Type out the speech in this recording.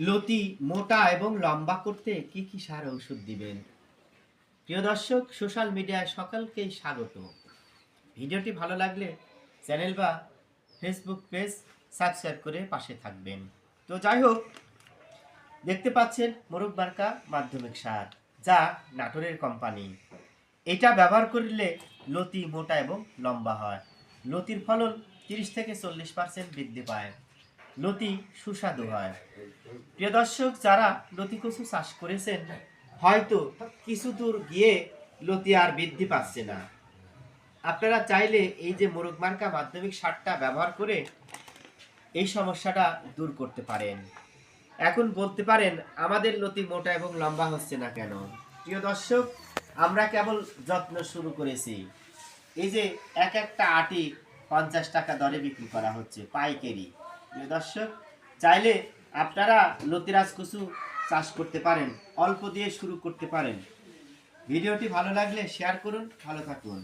লতি মোটা এবং লম্বা করতে কি কি সার ঔষধ দিবেন? প্রিয় দর্শক, সোশ্যাল মিডিয়ায় সকলকেই স্বাগত। ভিডিওটি ভালো লাগলে চ্যানেল বা ফেসবুক পেজ সাবস্ক্রাইব করে পাশে থাকবেন। তো যাই হোক, দেখতে পাচ্ছেন মোরগ মার্কা মাধ্যমিক সার, যা নাটোরের কোম্পানি। এটা ব্যবহার করলে লতি মোটা এবং লম্বা হয়। লতির ফলন 30 থেকে 40% বৃদ্ধি পায়। লতি সুস্বাদু হয়। প্রিয় দর্শক, যারা লতি কচু চাষ করেছেন, হয়তো কিছু দূর গিয়ে লতি আর বৃদ্ধি পাচ্ছে না। আপনারা চাইলে এই যে মোরগ মার্কা মাধ্যমিক সারটা ব্যবহার করে এই সমস্যাটা দূর করতে পারেন। এখন বলতে পারেন, আমাদের লতি মোটা এবং লম্বা হচ্ছে না কেন? প্রিয় দর্শক, আমরা কেবল যত্ন শুরু করেছি। এই যে এক একটা আটি 50 টাকা দরে বিক্রি করা হচ্ছে পাইকারি। প্রিয় দর্শক, চাইলে আপনারা লতিরাজ কচু চাষ করতে পারেন, অল্প দিয়ে শুরু করতে পারেন। ভিডিওটি ভালো লাগলে শেয়ার করুন। ভালো থাকুন।